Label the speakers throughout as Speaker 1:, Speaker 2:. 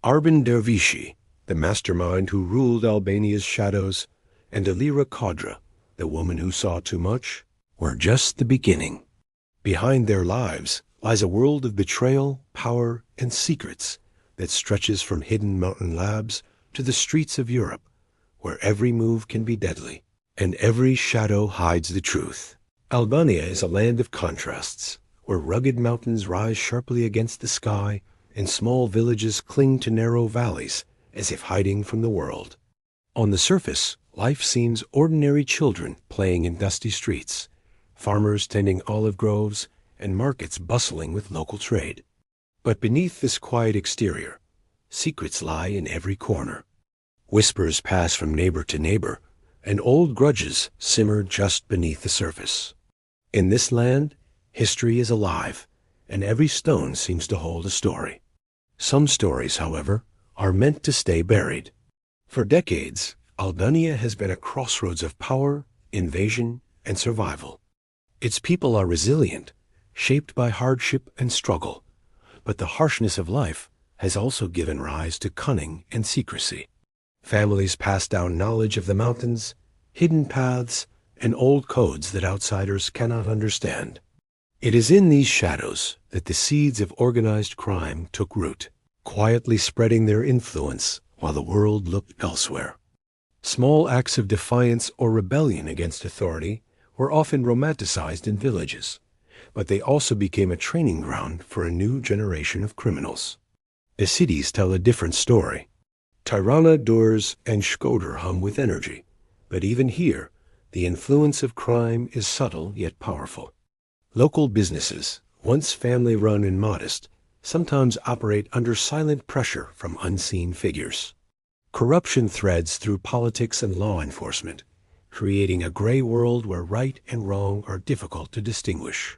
Speaker 1: Arben Dervishi, the mastermind who ruled Albania's shadows, and Elira Kodra, the woman who saw too much, were just the beginning. Behind their lives lies a world of betrayal, power, and secrets that stretches from hidden mountain labs to the streets of Europe, where every move can be deadly, and every shadow hides the truth. Albania is a land of contrasts, where rugged mountains rise sharply against the sky, and small villages cling to narrow valleys, as if hiding from the world. On the surface, life seems ordinary children playing in dusty streets, farmers tending olive groves, and markets bustling with local trade. But beneath this quiet exterior, secrets lie in every corner. Whispers pass from neighbor to neighbor, and old grudges simmer just beneath the surface. In this land, history is alive, and every stone seems to hold a story. Some stories, however, are meant to stay buried. For decades, Albania has been a crossroads of power, invasion, and survival. Its people are resilient, shaped by hardship and struggle, but the harshness of life has also given rise to cunning and secrecy. Families pass down knowledge of the mountains, hidden paths, and old codes that outsiders cannot understand. It is in these shadows that the seeds of organized crime took root, quietly spreading their influence while the world looked elsewhere. Small acts of defiance or rebellion against authority were often romanticized in villages, but they also became a training ground for a new generation of criminals. The cities tell a different story. Tirana, Durrës, and Shkodër hum with energy, but even here, the influence of crime is subtle yet powerful. Local businesses, once family-run and modest, sometimes operate under silent pressure from unseen figures. Corruption threads through politics and law enforcement, creating a gray world where right and wrong are difficult to distinguish.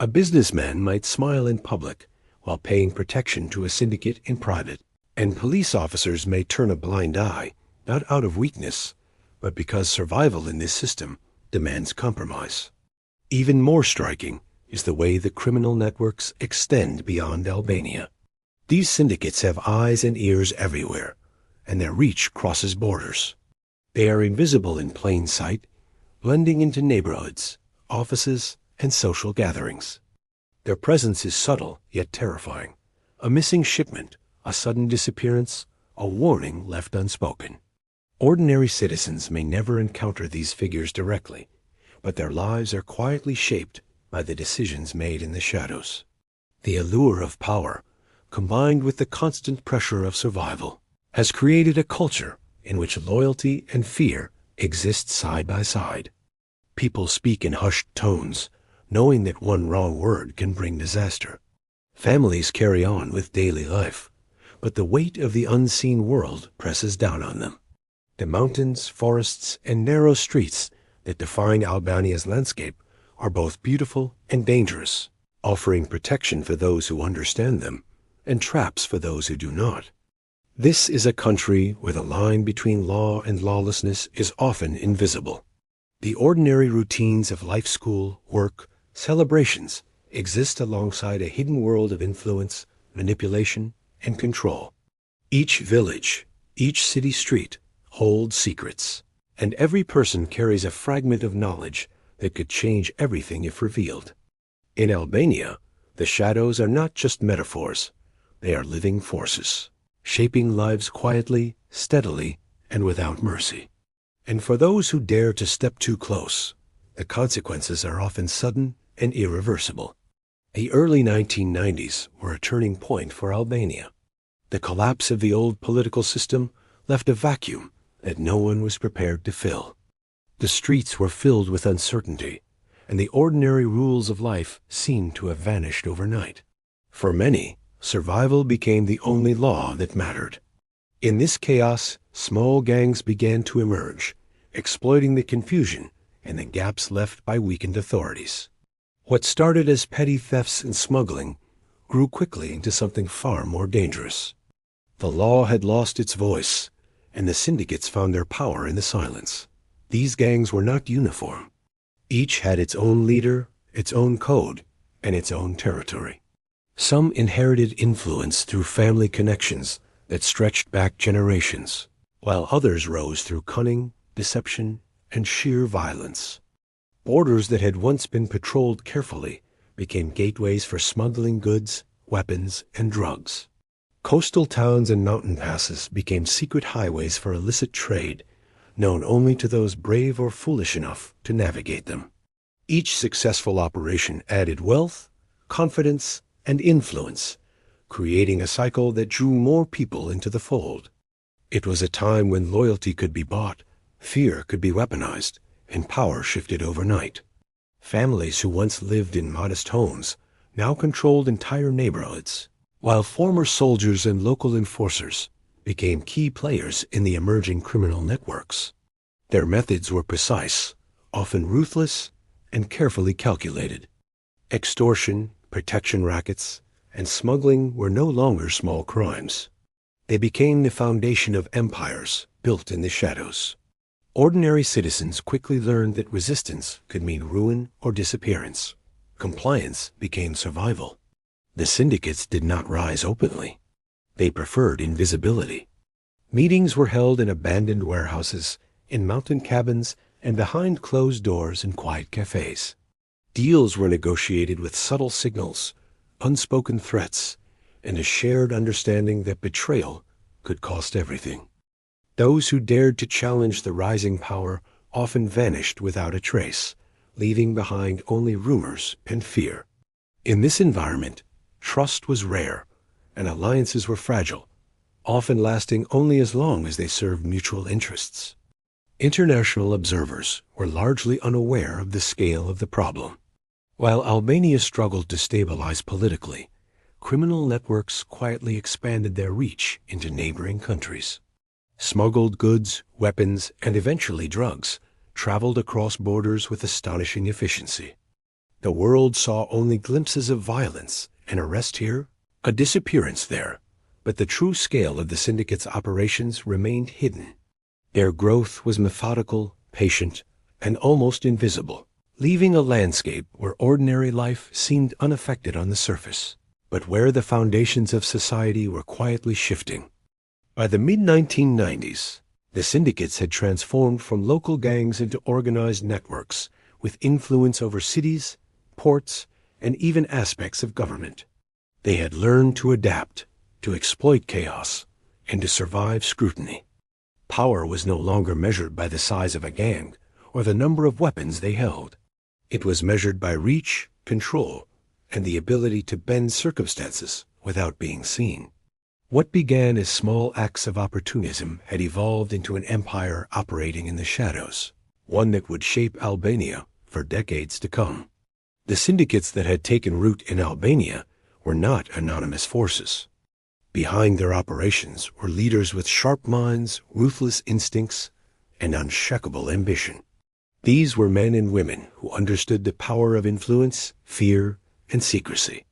Speaker 1: A businessman might smile in public while paying protection to a syndicate in private, and police officers may turn a blind eye, not out of weakness, but because survival in this system demands compromise. Even more striking is the way the criminal networks extend beyond Albania. These syndicates have eyes and ears everywhere, and their reach crosses borders. They are invisible in plain sight, blending into neighborhoods, offices, and social gatherings. Their presence is subtle yet terrifying. A missing shipment, a sudden disappearance, a warning left unspoken. Ordinary citizens may never encounter these figures directly, but their lives are quietly shaped by the decisions made in the shadows. The allure of power, combined with the constant pressure of survival, has created a culture in which loyalty and fear exist side by side. People speak in hushed tones, knowing that one wrong word can bring disaster. Families carry on with daily life, but the weight of the unseen world presses down on them. The mountains, forests, and narrow streets that define Albania's landscape are both beautiful and dangerous, offering protection for those who understand them and traps for those who do not. This is a country where the line between law and lawlessness is often invisible. The ordinary routines of life, school, work, celebrations exist alongside a hidden world of influence, manipulation, and control. Each village, each city street holds secrets, and every person carries a fragment of knowledge that could change everything if revealed. In Albania, the shadows are not just metaphors, they are living forces, shaping lives quietly, steadily, and without mercy. And for those who dare to step too close, the consequences are often sudden and irreversible. The early 1990s were a turning point for Albania. The collapse of the old political system left a vacuum that no one was prepared to fill. The streets were filled with uncertainty, and the ordinary rules of life seemed to have vanished overnight. For many, survival became the only law that mattered. In this chaos, small gangs began to emerge, exploiting the confusion and the gaps left by weakened authorities. What started as petty thefts and smuggling grew quickly into something far more dangerous. The law had lost its voice, and the syndicates found their power in the silence. These gangs were not uniform. Each had its own leader, its own code, and its own territory. Some inherited influence through family connections that stretched back generations, while others rose through cunning, deception, and sheer violence. Borders that had once been patrolled carefully became gateways for smuggling goods, weapons, and drugs. Coastal towns and mountain passes became secret highways for illicit trade, known only to those brave or foolish enough to navigate them. Each successful operation added wealth, confidence, and influence, creating a cycle that drew more people into the fold. It was a time when loyalty could be bought, fear could be weaponized, and power shifted overnight. Families who once lived in modest homes now controlled entire neighborhoods, while former soldiers and local enforcers became key players in the emerging criminal networks. Their methods were precise, often ruthless, and carefully calculated. Extortion, protection rackets, and smuggling were no longer small crimes. They became the foundation of empires built in the shadows. Ordinary citizens quickly learned that resistance could mean ruin or disappearance. Compliance became survival. The syndicates did not rise openly. They preferred invisibility. Meetings were held in abandoned warehouses, in mountain cabins, and behind closed doors in quiet cafes. Deals were negotiated with subtle signals, unspoken threats, and a shared understanding that betrayal could cost everything. Those who dared to challenge the rising power often vanished without a trace, leaving behind only rumors and fear. In this environment, trust was rare, and alliances were fragile, often lasting only as long as they served mutual interests. International observers were largely unaware of the scale of the problem. While Albania struggled to stabilize politically, criminal networks quietly expanded their reach into neighboring countries. Smuggled goods, weapons, and eventually drugs traveled across borders with astonishing efficiency. The world saw only glimpses of violence, an arrest here, a disappearance there, but the true scale of the syndicate's operations remained hidden. Their growth was methodical, patient, and almost invisible, leaving a landscape where ordinary life seemed unaffected on the surface, but where the foundations of society were quietly shifting. By the mid-1990s, the syndicates had transformed from local gangs into organized networks with influence over cities, ports, and even aspects of government. They had learned to adapt, to exploit chaos, and to survive scrutiny. Power was no longer measured by the size of a gang or the number of weapons they held. It was measured by reach, control, and the ability to bend circumstances without being seen. What began as small acts of opportunism had evolved into an empire operating in the shadows, one that would shape Albania for decades to come. The syndicates that had taken root in Albania were not anonymous forces. Behind their operations were leaders with sharp minds, ruthless instincts, and unshakable ambition. These were men and women who understood the power of influence, fear, and secrecy.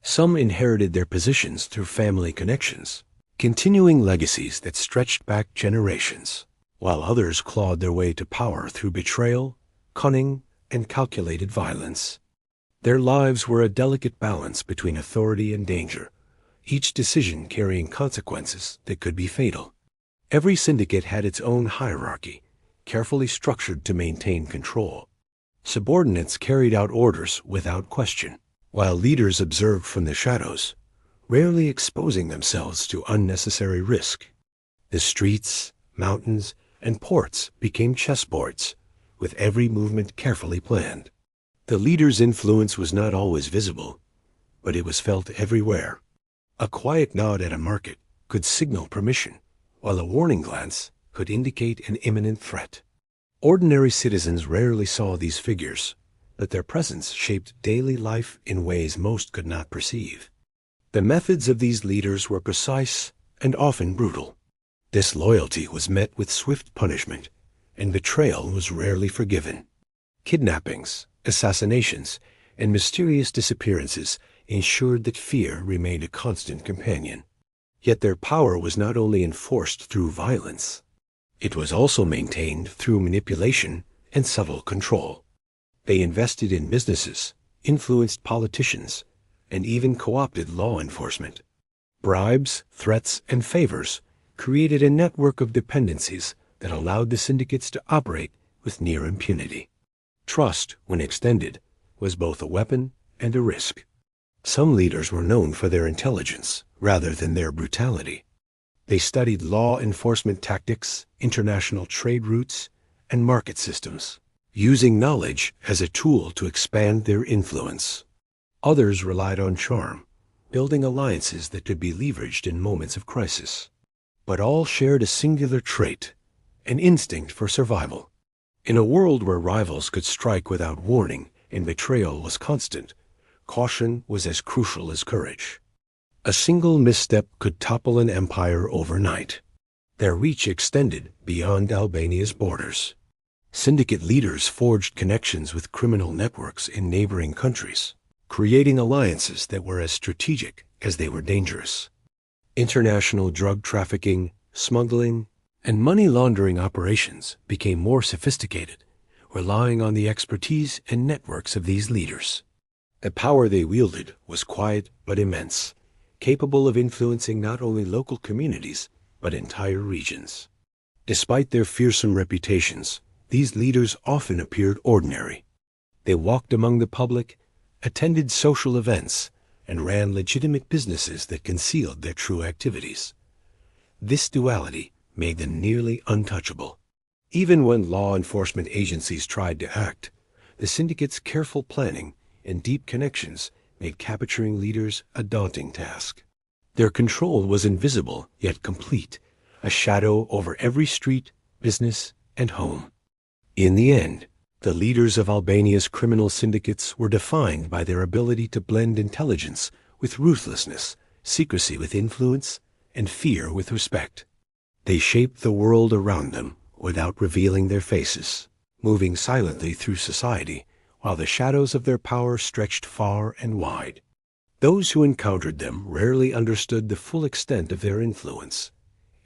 Speaker 1: Some inherited their positions through family connections, continuing legacies that stretched back generations, while others clawed their way to power through betrayal, cunning, and calculated violence. Their lives were a delicate balance between authority and danger, each decision carrying consequences that could be fatal. Every syndicate had its own hierarchy, carefully structured to maintain control. Subordinates carried out orders without question, while leaders observed from the shadows, rarely exposing themselves to unnecessary risk. The streets, mountains, and ports became chessboards, with every movement carefully planned. The leader's influence was not always visible, but it was felt everywhere. A quiet nod at a market could signal permission, while a warning glance could indicate an imminent threat. Ordinary citizens rarely saw these figures, but their presence shaped daily life in ways most could not perceive. The methods of these leaders were precise and often brutal. Disloyalty was met with swift punishment, and betrayal was rarely forgiven. Kidnappings, assassinations, and mysterious disappearances ensured that fear remained a constant companion. Yet their power was not only enforced through violence, it was also maintained through manipulation and subtle control. They invested in businesses, influenced politicians, and even co-opted law enforcement. Bribes, threats, and favors created a network of dependencies that allowed the syndicates to operate with near impunity. Trust, when extended, was both a weapon and a risk. Some leaders were known for their intelligence rather than their brutality. They studied law enforcement tactics, international trade routes, and market systems, using knowledge as a tool to expand their influence. Others relied on charm, building alliances that could be leveraged in moments of crisis. But all shared a singular trait, an instinct for survival. In a world where rivals could strike without warning and betrayal was constant, caution was as crucial as courage. A single misstep could topple an empire overnight. Their reach extended beyond Albania's borders. Syndicate leaders forged connections with criminal networks in neighboring countries, creating alliances that were as strategic as they were dangerous. International drug trafficking, smuggling, and money laundering operations became more sophisticated, relying on the expertise and networks of these leaders. The power they wielded was quiet but immense, capable of influencing not only local communities but entire regions. Despite their fearsome reputations, these leaders often appeared ordinary. They walked among the public, attended social events, and ran legitimate businesses that concealed their true activities. This duality made them nearly untouchable. Even when law enforcement agencies tried to act, the syndicate's careful planning and deep connections made capturing leaders a daunting task. Their control was invisible yet complete, a shadow over every street, business, and home. In the end, the leaders of Albania's criminal syndicates were defined by their ability to blend intelligence with ruthlessness, secrecy with influence, and fear with respect. They shaped the world around them without revealing their faces, moving silently through society while the shadows of their power stretched far and wide. Those who encountered them rarely understood the full extent of their influence,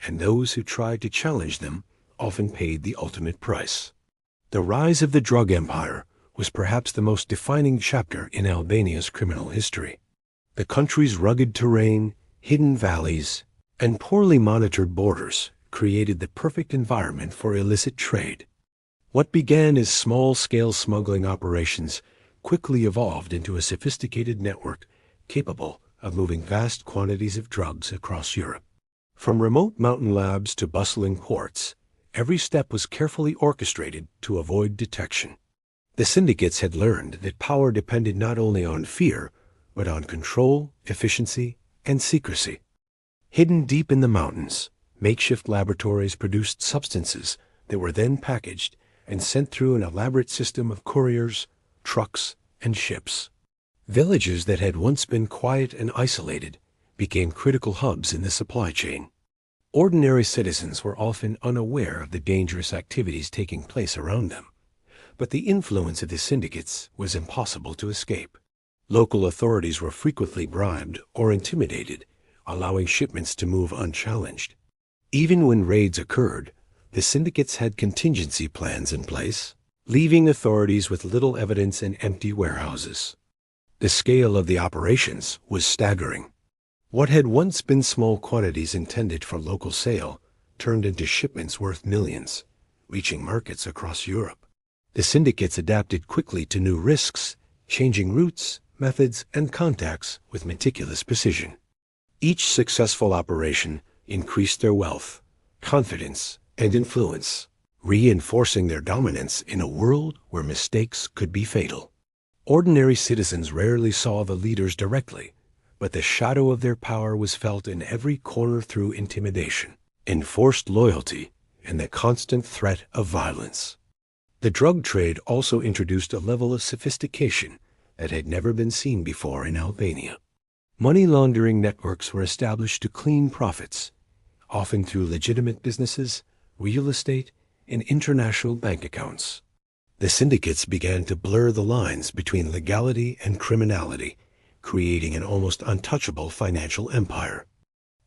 Speaker 1: and those who tried to challenge them often paid the ultimate price. The rise of the drug empire was perhaps the most defining chapter in Albania's criminal history. The country's rugged terrain, hidden valleys, and poorly monitored borders created the perfect environment for illicit trade. What began as small-scale smuggling operations quickly evolved into a sophisticated network capable of moving vast quantities of drugs across Europe. From remote mountain labs to bustling ports, every step was carefully orchestrated to avoid detection. The syndicates had learned that power depended not only on fear, but on control, efficiency, and secrecy. Hidden deep in the mountains, makeshift laboratories produced substances that were then packaged and sent through an elaborate system of couriers, trucks, and ships. Villages that had once been quiet and isolated became critical hubs in the supply chain. Ordinary citizens were often unaware of the dangerous activities taking place around them, but the influence of the syndicates was impossible to escape. Local authorities were frequently bribed or intimidated, allowing shipments to move unchallenged. Even when raids occurred, the syndicates had contingency plans in place, leaving authorities with little evidence and empty warehouses. The scale of the operations was staggering. What had once been small quantities intended for local sale turned into shipments worth millions, reaching markets across Europe. The syndicates adapted quickly to new risks, changing routes, methods, and contacts with meticulous precision. Each successful operation increased their wealth, confidence, and influence, reinforcing their dominance in a world where mistakes could be fatal. Ordinary citizens rarely saw the leaders directly, but the shadow of their power was felt in every corner through intimidation, enforced loyalty, and the constant threat of violence. The drug trade also introduced a level of sophistication that had never been seen before in Albania. Money laundering networks were established to clean profits, often through legitimate businesses, real estate, and international bank accounts. The syndicates began to blur the lines between legality and criminality, creating an almost untouchable financial empire.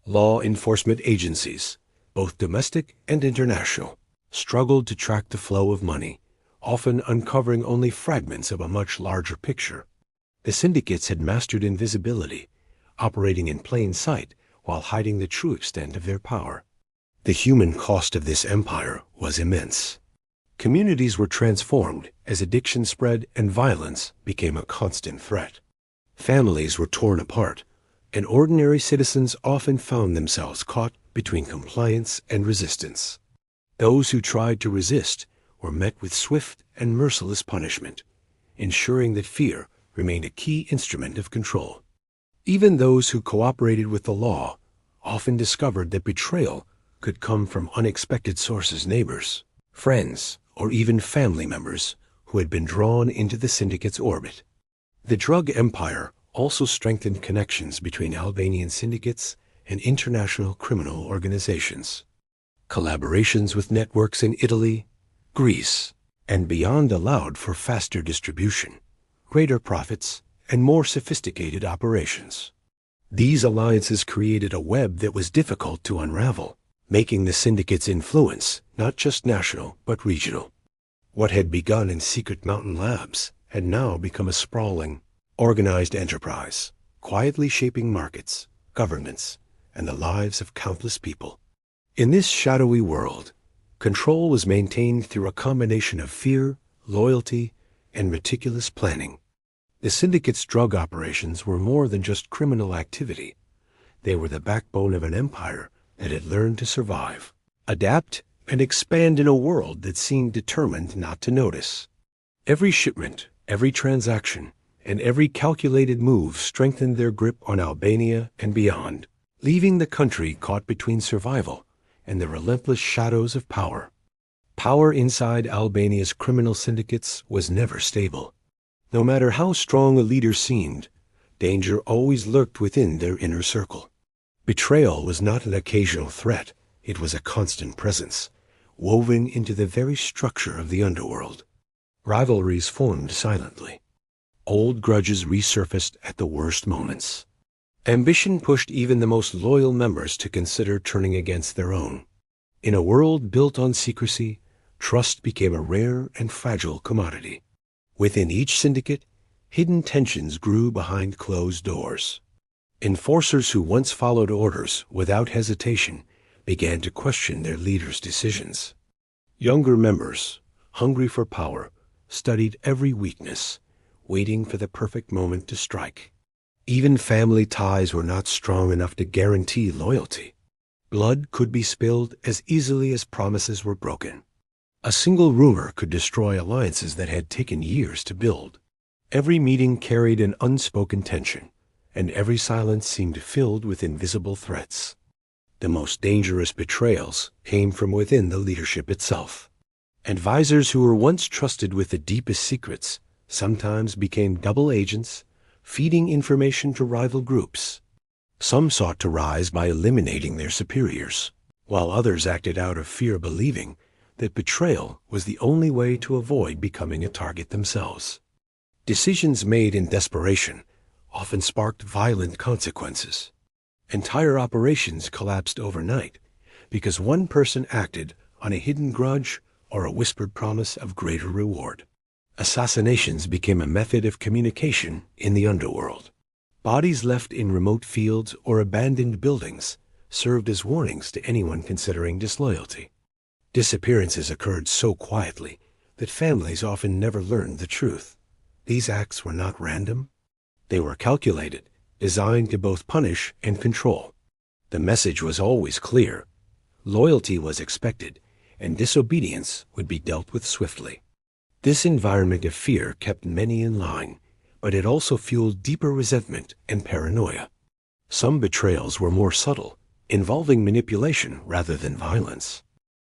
Speaker 1: Law enforcement agencies, both domestic and international, struggled to track the flow of money, often uncovering only fragments of a much larger picture. The syndicates had mastered invisibility, operating in plain sight while hiding the true extent of their power. The human cost of this empire was immense. Communities were transformed as addiction spread and violence became a constant threat. Families were torn apart, and ordinary citizens often found themselves caught between compliance and resistance. Those who tried to resist were met with swift and merciless punishment, ensuring that fear remained a key instrument of control. Even those who cooperated with the law often discovered that betrayal could come from unexpected sources: neighbors, friends, or even family members who had been drawn into the syndicate's orbit. The drug empire also strengthened connections between Albanian syndicates and international criminal organizations. Collaborations with networks in Italy, Greece, and beyond allowed for faster distribution, greater profits, and more sophisticated operations. These alliances created a web that was difficult to unravel, making the syndicate's influence not just national but regional. What had begun in secret mountain labs had now become a sprawling, organized enterprise, quietly shaping markets, governments, and the lives of countless people. In this shadowy world, control was maintained through a combination of fear, loyalty, and meticulous planning. The syndicate's drug operations were more than just criminal activity. They were the backbone of an empire that had learned to survive, adapt, and expand in a world that seemed determined not to notice. Every shipment, every transaction, and every calculated move strengthened their grip on Albania and beyond, leaving the country caught between survival and the relentless shadows of power. Power inside Albania's criminal syndicates was never stable. No matter how strong a leader seemed, danger always lurked within their inner circle. Betrayal was not an occasional threat, it was a constant presence, woven into the very structure of the underworld. Rivalries formed silently. Old grudges resurfaced at the worst moments. Ambition pushed even the most loyal members to consider turning against their own. In a world built on secrecy, trust became a rare and fragile commodity. Within each syndicate, hidden tensions grew behind closed doors. Enforcers who once followed orders without hesitation began to question their leaders' decisions. Younger members, hungry for power, studied every weakness, waiting for the perfect moment to strike. Even family ties were not strong enough to guarantee loyalty. Blood could be spilled as easily as promises were broken. A single rumor could destroy alliances that had taken years to build. Every meeting carried an unspoken tension, and every silence seemed filled with invisible threats. The most dangerous betrayals came from within the leadership itself. Advisors who were once trusted with the deepest secrets sometimes became double agents, feeding information to rival groups. Some sought to rise by eliminating their superiors, while others acted out of fear, believing that betrayal was the only way to avoid becoming a target themselves. Decisions made in desperation often sparked violent consequences. Entire operations collapsed overnight because one person acted on a hidden grudge or a whispered promise of greater reward. Assassinations became a method of communication in the underworld. Bodies left in remote fields or abandoned buildings served as warnings to anyone considering disloyalty. Disappearances occurred so quietly that families often never learned the truth. These acts were not random. They were calculated, designed to both punish and control. The message was always clear. Loyalty was expected, and disobedience would be dealt with swiftly. This environment of fear kept many in line, but it also fueled deeper resentment and paranoia. Some betrayals were more subtle, involving manipulation rather than violence.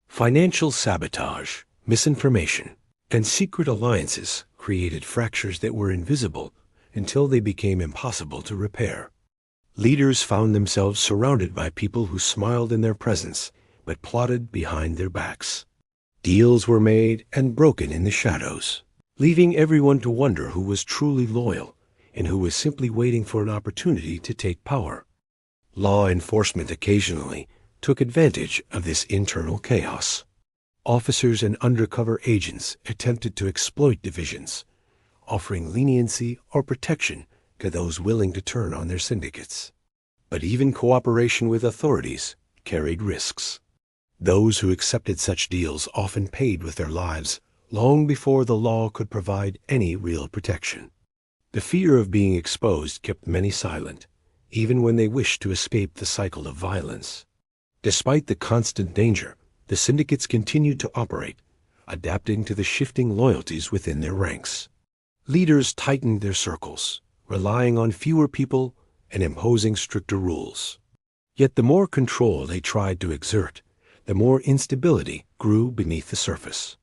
Speaker 1: Financial sabotage, misinformation, and secret alliances created fractures that were invisible until they became impossible to repair. Leaders found themselves surrounded by people who smiled in their presence but plotted behind their backs. Deals were made and broken in the shadows, leaving everyone to wonder who was truly loyal and who was simply waiting for an opportunity to take power. Law enforcement occasionally took advantage of this internal chaos. Officers and undercover agents attempted to exploit divisions, offering leniency or protection to those willing to turn on their syndicates. But even cooperation with authorities carried risks. Those who accepted such deals often paid with their lives long before the law could provide any real protection. The fear of being exposed kept many silent, even when they wished to escape the cycle of violence. Despite the constant danger, the syndicates continued to operate, adapting to the shifting loyalties within their ranks. Leaders tightened their circles, relying on fewer people and imposing stricter rules. Yet the more control they tried to exert, the more instability grew beneath the surface.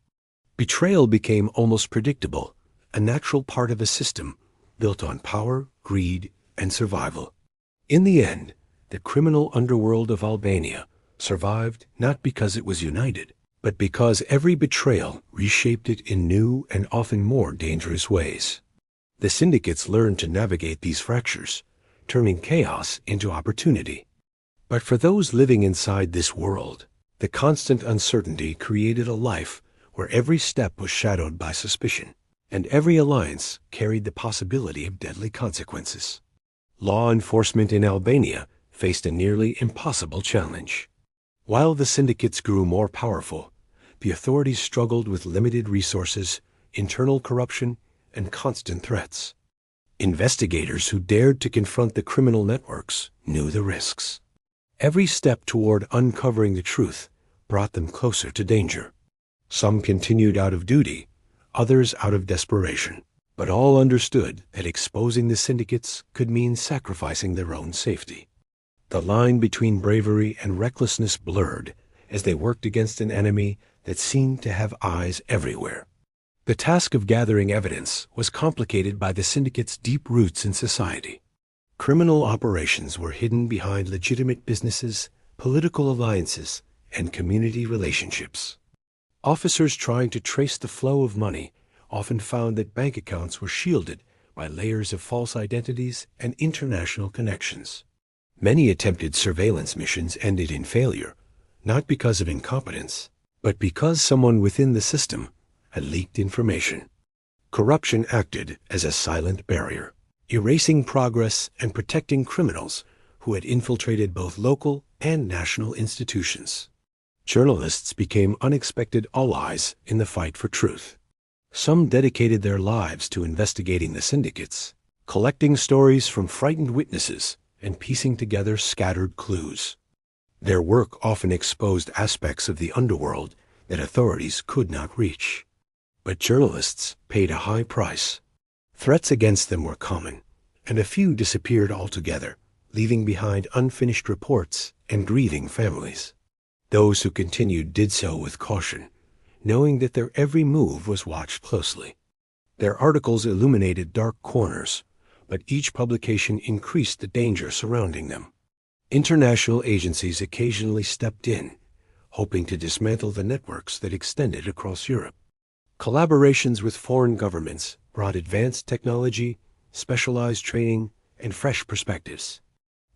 Speaker 1: Betrayal became almost predictable, a natural part of a system built on power, greed, and survival. In the end, the criminal underworld of Albania survived not because it was united, but because every betrayal reshaped it in new and often more dangerous ways. The syndicates learned to navigate these fractures, turning chaos into opportunity. But for those living inside this world, the constant uncertainty created a life where every step was shadowed by suspicion, and every alliance carried the possibility of deadly consequences. Law enforcement in Albania faced a nearly impossible challenge. While the syndicates grew more powerful, the authorities struggled with limited resources, internal corruption, and constant threats. Investigators who dared to confront the criminal networks knew the risks. Every step toward uncovering the truth brought them closer to danger. Some continued out of duty, others out of desperation, but all understood that exposing the syndicates could mean sacrificing their own safety. The line between bravery and recklessness blurred as they worked against an enemy that seemed to have eyes everywhere. The task of gathering evidence was complicated by the syndicate's deep roots in society. Criminal operations were hidden behind legitimate businesses, political alliances, and community relationships. Officers trying to trace the flow of money often found that bank accounts were shielded by layers of false identities and international connections. Many attempted surveillance missions ended in failure, not because of incompetence, but because someone within the system had leaked information. Corruption acted as a silent barrier, erasing progress and protecting criminals who had infiltrated both local and national institutions. Journalists became unexpected allies in the fight for truth. Some dedicated their lives to investigating the syndicates, collecting stories from frightened witnesses and piecing together scattered clues. Their work often exposed aspects of the underworld that authorities could not reach. But journalists paid a high price. Threats against them were common, and a few disappeared altogether, leaving behind unfinished reports and grieving families. Those who continued did so with caution, knowing that their every move was watched closely. Their articles illuminated dark corners, but each publication increased the danger surrounding them. International agencies occasionally stepped in, hoping to dismantle the networks that extended across Europe. Collaborations with foreign governments brought advanced technology, specialized training, and fresh perspectives.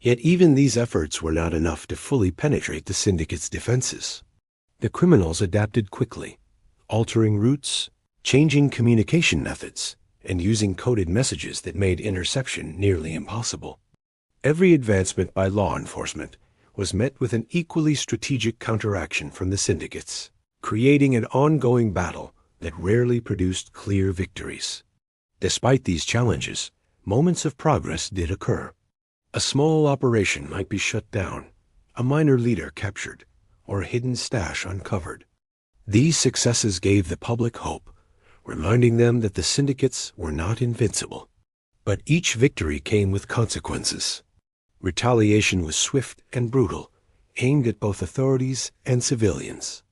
Speaker 1: Yet even these efforts were not enough to fully penetrate the syndicate's defenses. The criminals adapted quickly, altering routes, changing communication methods, and using coded messages that made interception nearly impossible. Every advancement by law enforcement was met with an equally strategic counteraction from the syndicates, creating an ongoing battle that rarely produced clear victories. Despite these challenges, moments of progress did occur. A small operation might be shut down, a minor leader captured, or a hidden stash uncovered. These successes gave the public hope, reminding them that the syndicates were not invincible. But each victory came with consequences. Retaliation was swift and brutal, aimed at both authorities and civilians.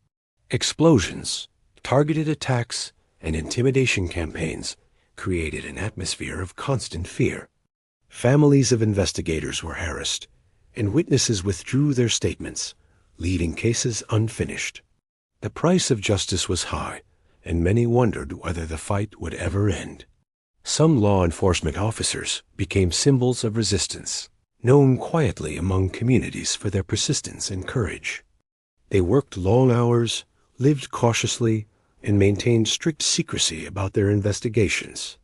Speaker 1: Explosions, targeted attacks, and intimidation campaigns created an atmosphere of constant fear. Families of investigators were harassed, and witnesses withdrew their statements, leaving cases unfinished. The price of justice was high, and many wondered whether the fight would ever end. Some law enforcement officers became symbols of resistance, known quietly among communities for their persistence and courage. They worked long hours, lived cautiously, and maintained strict secrecy about their investigations.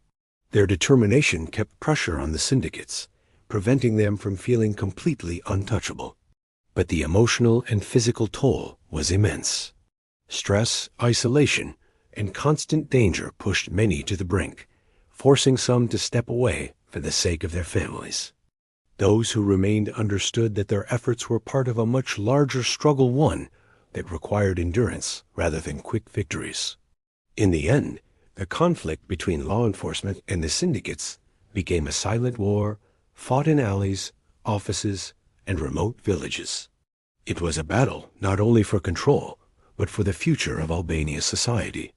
Speaker 1: Their determination kept pressure on the syndicates, preventing them from feeling completely untouchable. But the emotional and physical toll was immense. Stress, isolation, and constant danger pushed many to the brink, forcing some to step away for the sake of their families. Those who remained understood that their efforts were part of a much larger struggle, one that required endurance rather than quick victories. In the end, the conflict between law enforcement and the syndicates became a silent war fought in alleys, offices, and remote villages. It was a battle not only for control, but for the future of Albania's society.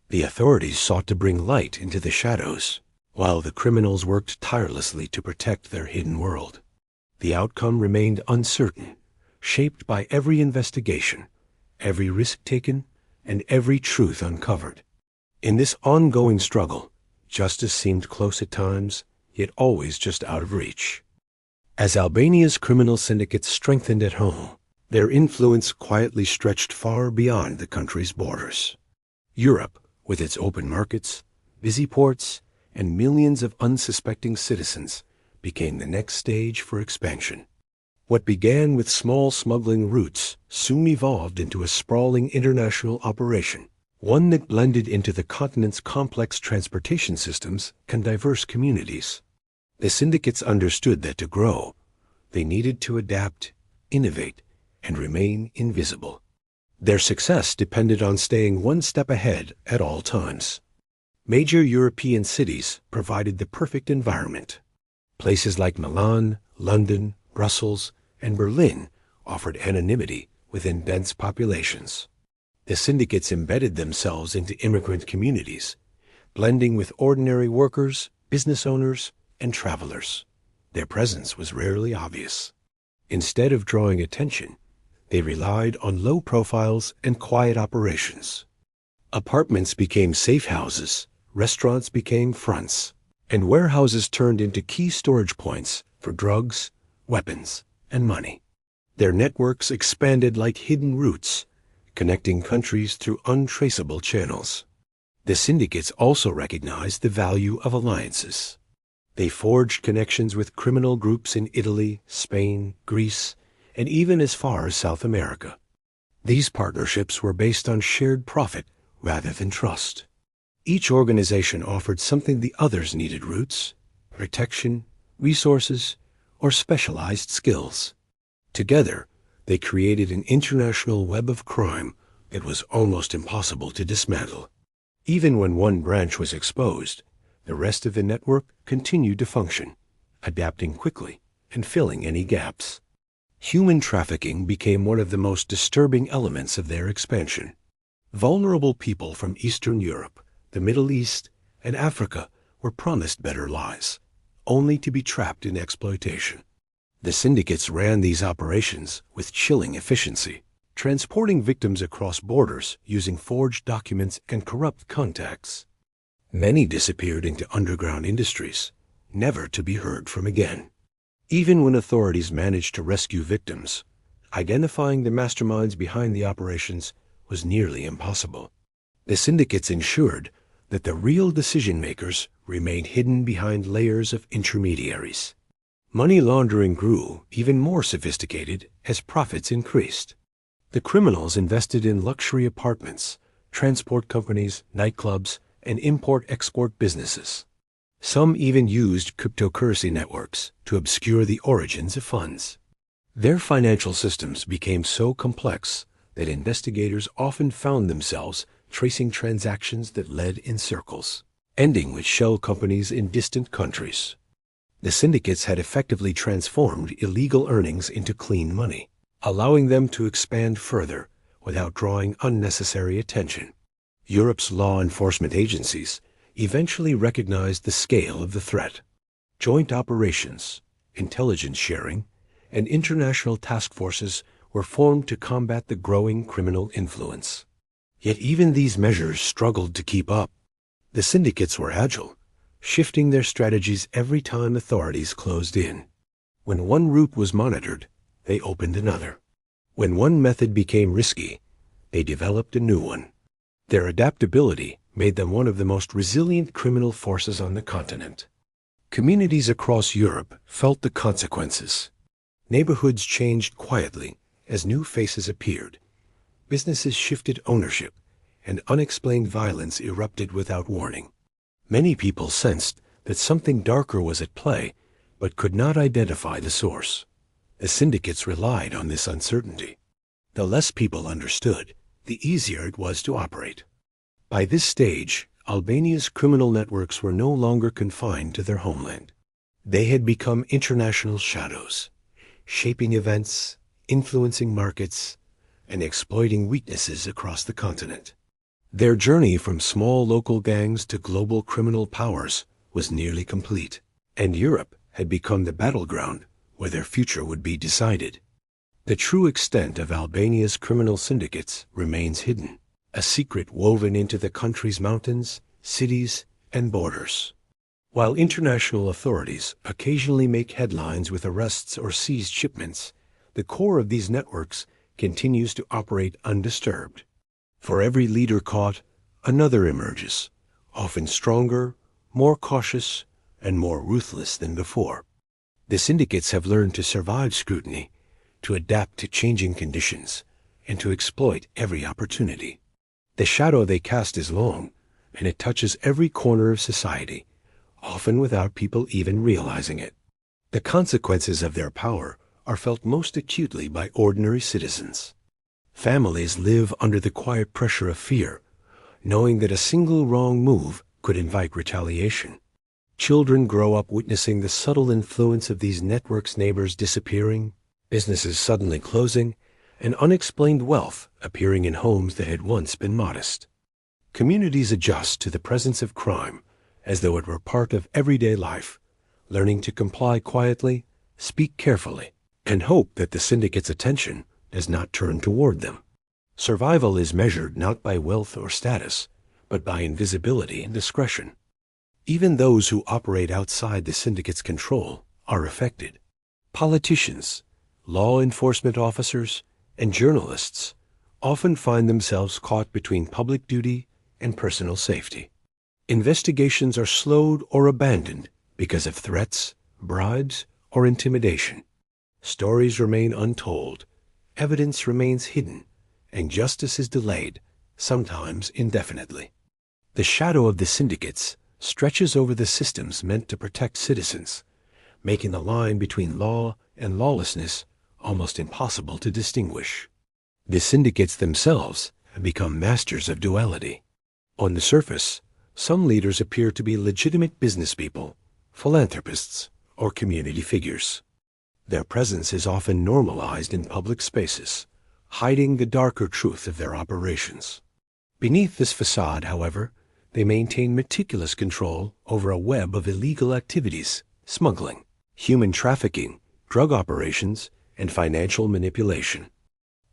Speaker 1: The authorities sought to bring light into the shadows, while the criminals worked tirelessly to protect their hidden world. The outcome remained uncertain, shaped by every investigation, every risk taken, and every truth uncovered. In this ongoing struggle, justice seemed close at times, yet always just out of reach. As Albania's criminal syndicates strengthened at home, their influence quietly stretched far beyond the country's borders. Europe, with its open markets, busy ports, and millions of unsuspecting citizens, became the next stage for expansion. What began with small smuggling routes soon evolved into a sprawling international operation, one that blended into the continent's complex transportation systems and diverse communities. The syndicates understood that to grow, they needed to adapt, innovate, and remain invisible. Their success depended on staying one step ahead at all times. Major European cities provided the perfect environment. Places like Milan, London, Brussels, and Berlin offered anonymity within dense populations. The syndicates embedded themselves into immigrant communities, blending with ordinary workers, business owners, and travelers. Their presence was rarely obvious. Instead of drawing attention, they relied on low profiles and quiet operations. Apartments became safe houses, restaurants became fronts, and warehouses turned into key storage points for drugs, weapons, and money. Their networks expanded like hidden routes, connecting countries through untraceable channels. The syndicates also recognized the value of alliances. They forged connections with criminal groups in Italy, Spain, Greece, and even as far as South America. These partnerships were based on shared profit rather than trust. Each organization offered something the others needed: routes, protection, resources, or specialized skills. Together, they created an international web of crime that was almost impossible to dismantle. Even when one branch was exposed, the rest of the network continued to function, adapting quickly and filling any gaps. Human trafficking became one of the most disturbing elements of their expansion. Vulnerable people from Eastern Europe, the Middle East, and Africa were promised better lives, only to be trapped in exploitation. The syndicates ran these operations with chilling efficiency, transporting victims across borders using forged documents and corrupt contacts. Many disappeared into underground industries, never to be heard from again. Even when authorities managed to rescue victims, identifying the masterminds behind the operations was nearly impossible. The syndicates ensured that the real decision-makers remained hidden behind layers of intermediaries. Money laundering grew even more sophisticated as profits increased. The criminals invested in luxury apartments, transport companies, nightclubs, and import-export businesses. Some even used cryptocurrency networks to obscure the origins of funds. Their financial systems became so complex that investigators often found themselves tracing transactions that led in circles, ending with shell companies in distant countries. The syndicates had effectively transformed illegal earnings into clean money, allowing them to expand further without drawing unnecessary attention. Europe's law enforcement agencies eventually recognized the scale of the threat. Joint operations, intelligence sharing, and international task forces were formed to combat the growing criminal influence. Yet even these measures struggled to keep up. The syndicates were agile, shifting their strategies every time authorities closed in. When one route was monitored, they opened another. When one method became risky, they developed a new one. Their adaptability made them one of the most resilient criminal forces on the continent. Communities across Europe felt the consequences. Neighborhoods changed quietly as new faces appeared. Businesses shifted ownership, and unexplained violence erupted without warning. Many people sensed that something darker was at play, but could not identify the source. The syndicates relied on this uncertainty. The less people understood, the easier it was to operate. By this stage, Albania's criminal networks were no longer confined to their homeland. They had become international shadows, shaping events, influencing markets, and exploiting weaknesses across the continent. Their journey from small local gangs to global criminal powers was nearly complete, and Europe had become the battleground where their future would be decided. The true extent of Albania's criminal syndicates remains hidden, a secret woven into the country's mountains, cities, and borders. While international authorities occasionally make headlines with arrests or seized shipments, the core of these networks continues to operate undisturbed. For every leader caught, another emerges, often stronger, more cautious, and more ruthless than before. The syndicates have learned to survive scrutiny, to adapt to changing conditions, and to exploit every opportunity. The shadow they cast is long, and it touches every corner of society, often without people even realizing it. The consequences of their power are felt most acutely by ordinary citizens. Families live under the quiet pressure of fear, knowing that a single wrong move could invite retaliation. Children grow up witnessing the subtle influence of these networks' neighbors disappearing, businesses suddenly closing, and unexplained wealth appearing in homes that had once been modest. Communities adjust to the presence of crime as though it were part of everyday life, learning to comply quietly, speak carefully, and hope that the syndicate's attention does not turn toward them. Survival is measured not by wealth or status, but by invisibility and discretion. Even those who operate outside the syndicate's control are affected. Politicians, law enforcement officers, and journalists often find themselves caught between public duty and personal safety. Investigations are slowed or abandoned because of threats, bribes, or intimidation. Stories remain untold, evidence remains hidden, and justice is delayed, sometimes indefinitely. The shadow of the syndicates stretches over the systems meant to protect citizens, making the line between law and lawlessness almost impossible to distinguish. The syndicates themselves have become masters of duality. On the surface, some leaders appear to be legitimate businesspeople, philanthropists, or community figures. Their presence is often normalized in public spaces, hiding the darker truth of their operations. Beneath this facade, however, they maintain meticulous control over a web of illegal activities, smuggling, human trafficking, drug operations, and financial manipulation.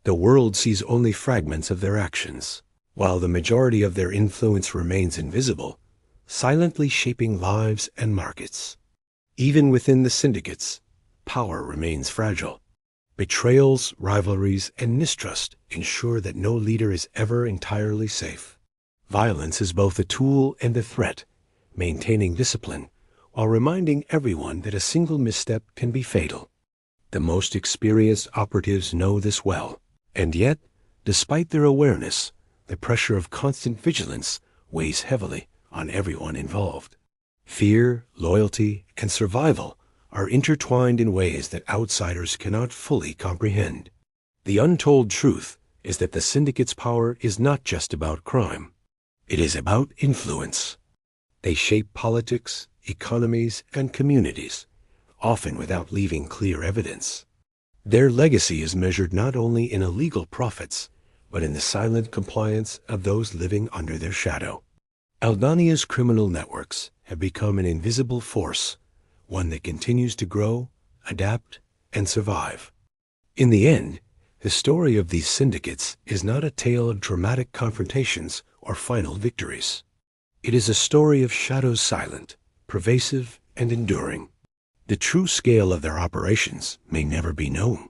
Speaker 1: The world sees only fragments of their actions, while the majority of their influence remains invisible, silently shaping lives and markets. Even within the syndicates, power remains fragile. Betrayals, rivalries, and mistrust ensure that no leader is ever entirely safe. Violence is both a tool and a threat, maintaining discipline while reminding everyone that a single misstep can be fatal. The most experienced operatives know this well, and yet, despite their awareness, the pressure of constant vigilance weighs heavily on everyone involved. Fear, loyalty, and survival are intertwined in ways that outsiders cannot fully comprehend. The untold truth is that the syndicate's power is not just about crime. It is about influence. They shape politics, economies, and communities, often without leaving clear evidence. Their legacy is measured not only in illegal profits, but in the silent compliance of those living under their shadow. Albania's criminal networks have become an invisible force, one that continues to grow, adapt, and survive. In the end, the story of these syndicates is not a tale of dramatic confrontations or final victories. It is a story of shadows silent, pervasive, and enduring. The true scale of their operations may never be known.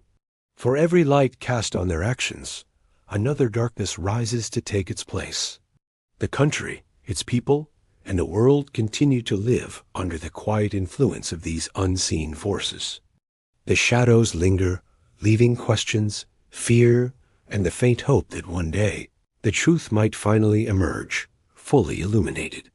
Speaker 1: For every light cast on their actions, another darkness rises to take its place. The country, its people, and the world continued to live under the quiet influence of these unseen forces. The shadows linger, leaving questions, fear, and the faint hope that one day the truth might finally emerge, fully illuminated.